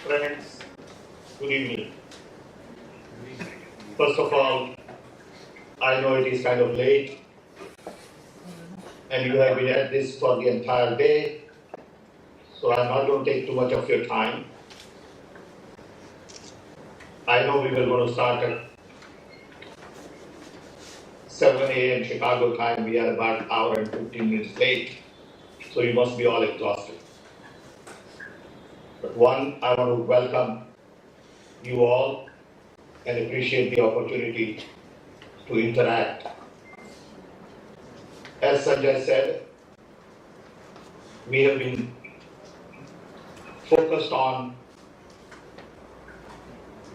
Friends, good evening. First of all, I know it is kind of late and you have been at this for the entire day, so I'm not going to take too much of your time. I know we were going to start at 7 a.m. Chicago time. We are about an hour and 15 minutes late, so you must be all exhausted. But one, I want to welcome you all and appreciate the opportunity to interact. As Sanjay said, we have been focused on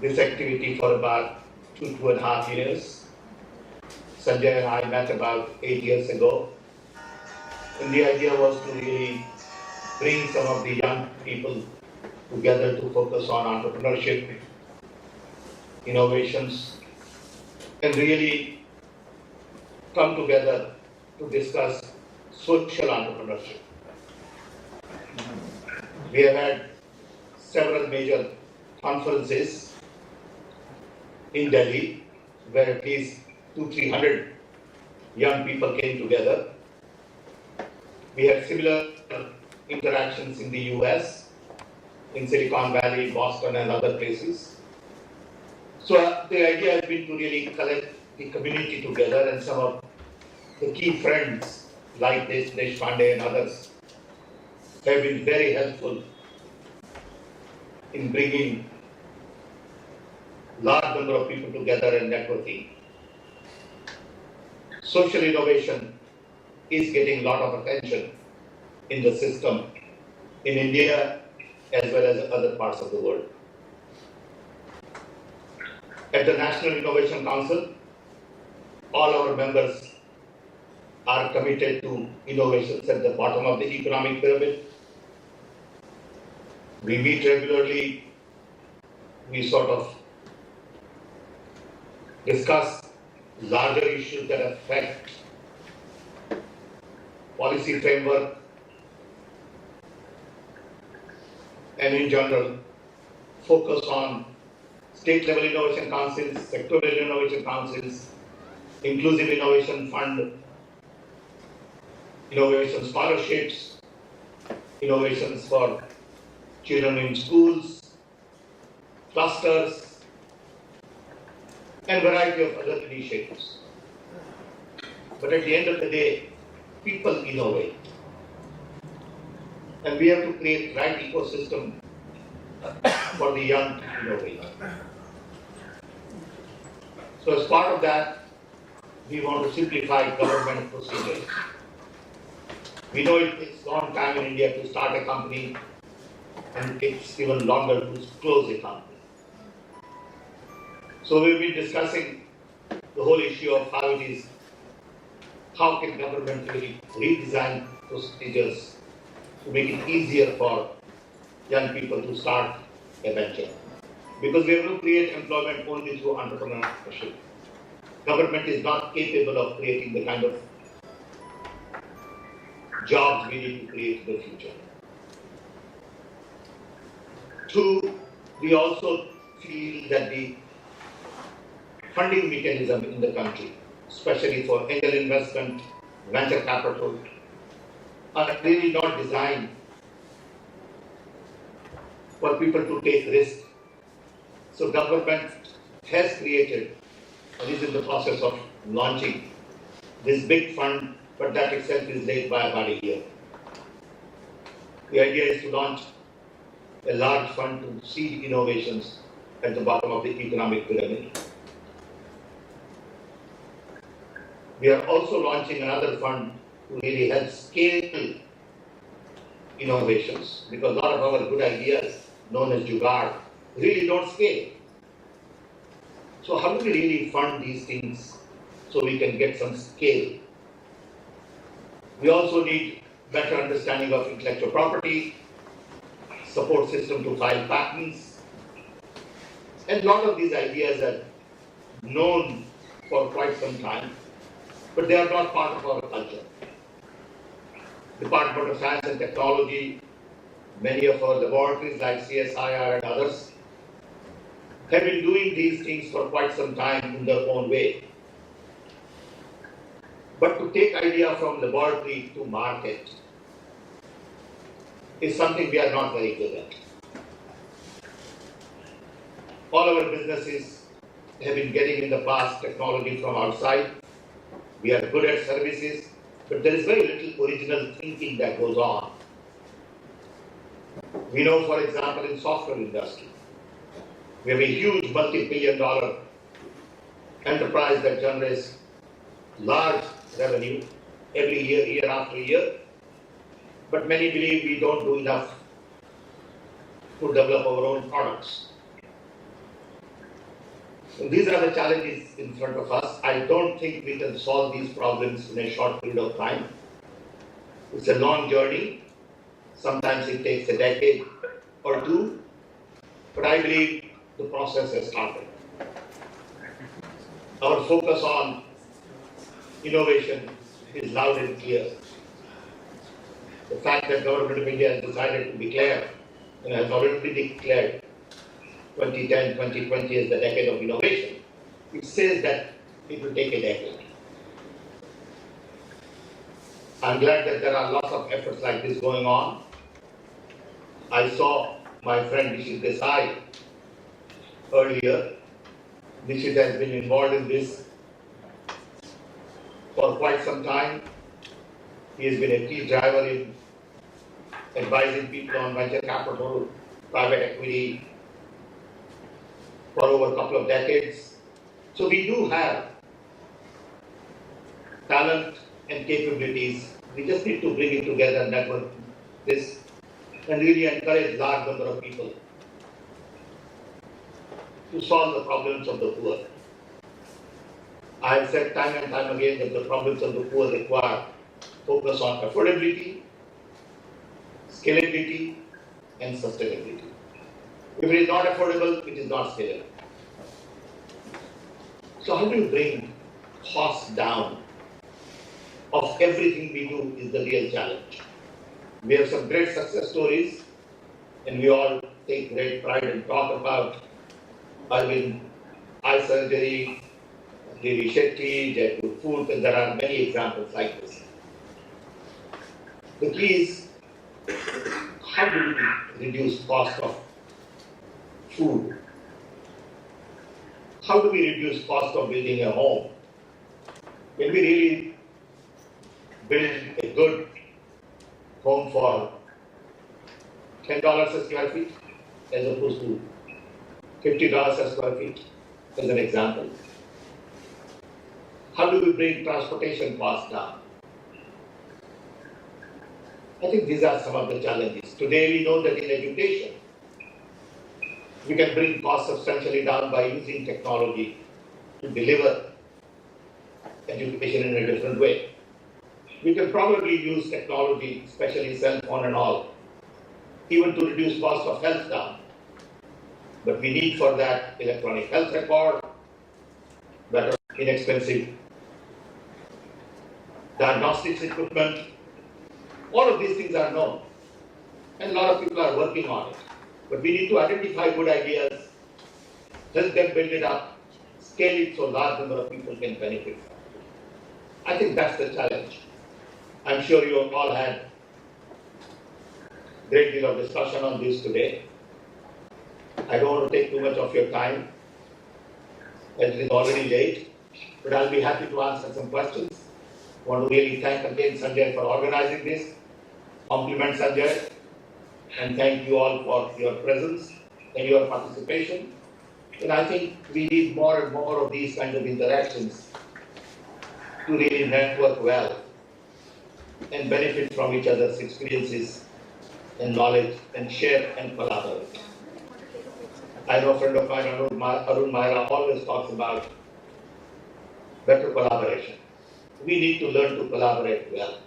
this activity for about 2.5 years. Sanjay and I met about 8 years ago, and the idea was to really bring some of the young people together to focus on entrepreneurship, innovations, and really come together to discuss social entrepreneurship. We have had several major conferences in Delhi where at least 200-300 young people came together. We had similar interactions in the US, in Silicon Valley, Boston, and other places. So the idea has been to really collect the community together, and some of the key friends like Desh, Deshpande, and others have been very helpful in bringing large number of people together and networking. Social innovation is getting a lot of attention in the system in India as well as other parts of the world. At the National Innovation Council, all our members are committed to innovations at the bottom of the economic pyramid. We meet regularly. We sort of discuss larger issues that affect policy framework and in general focus on state level innovation councils, sectoral innovation councils, inclusive innovation fund, innovation scholarships, innovations for children in schools, clusters, and variety of other initiatives. But at the end of the day, people innovate. And we have to create right ecosystem for the young to innovate. So as part of that, we want to simplify government procedures. We know it takes a long time in India to start a company, and it takes even longer to close a company. So we've been discussing the whole issue of how can government really redesign procedures to make it easier for young people to start a venture. Because we have to create employment only through entrepreneurship. Government is not capable of creating the kind of jobs we need to create in the future. Two, we also feel that the funding mechanism in the country, especially for angel investment, venture capital, are really not designed for people to take risk. So government has created, and is in the process of launching, this big fund, but that itself is late by about a year. The idea is to launch a large fund to seed innovations at the bottom of the economic pyramid. We are also launching another fund to really help scale innovations, because a lot of our good ideas, known as Jugaad, really don't scale. So how do we really fund these things so we can get some scale? We also need better understanding of intellectual property, support system to file patents, and a lot of these ideas are known for quite some time, but they are not part of our culture. Department of Science and Technology, Many of our laboratories like CSIR and others have been doing these things for quite some time in their own way. But to take idea from laboratory to market is something we are not very good at. All our businesses have been getting in the past technology from outside. We are good at services, but there is very little original thinking that goes on. We know, for example, in software industry, we have a huge multi-billion-dollar enterprise that generates large revenue every year, year after year, but many believe we don't do enough to develop our own products. So these are the challenges in front of us. I don't think we can solve these problems in a short period of time. It's a long journey. Sometimes it takes a decade or two, but I believe the process has started. Our focus on innovation is loud and clear. The fact that Government of India has decided to declare, and has already declared 2010, 2020 as the decade of innovation, it says that it will take a decade. I'm glad that there are lots of efforts like this going on. I saw my friend DeitY earlier. DeitY has been involved in this for quite some time. He has been a key driver in advising people on venture capital, private equity for over a couple of decades. So we do have talent and capabilities. We just need to bring it together, network this, and really encourage large number of people to solve the problems of the poor. I have said time and time again that the problems of the poor require focus on affordability, scalability, and sustainability. If it is not affordable, it is not scalable. So how do you bring costs down of everything we do is the real challenge. We have some great success stories, and we all take great pride and talk about Arvind eye surgery, Devi Shetty, Jaju food, and there are many examples like this. The key is, how do we reduce cost of food? How do we reduce cost of building a home? Can we really build a good home for $10 a square feet as opposed to $50 a square feet, as an example? How do we bring transportation costs down? I think these are some of the challenges. Today we know that in education, we can bring costs substantially down by using technology to deliver education in a different way. We can probably use technology, especially cell phone and all, even to reduce cost of health down. But we need for that electronic health record, better inexpensive diagnostics equipment. All of these things are known, and a lot of people are working on it. But we need to identify good ideas, help them build it up, scale it so large number of people can benefit from it. I think that's the challenge. I'm sure you have all had a great deal of discussion on this today. I don't want to take too much of your time, as it is already late, but I'll be happy to answer some questions. I want to really thank again Sanjay for organizing this, compliment Sanjay, and thank you all for your presence and your participation. And I think we need more and more of these kinds of interactions to really network well and benefit from each other's experiences and knowledge and share and collaborate. I know a friend of mine, Arun Maira, always talks about better collaboration. We need to learn to collaborate well.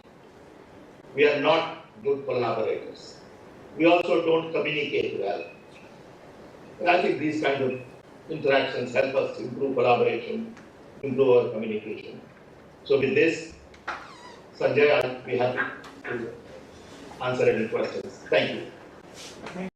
We are not good collaborators. We also don't communicate well. And I think these kinds of interactions help us improve collaboration, improve our communication. So with this, Sanjay, I'll be happy to answer any questions. Thank you. Thank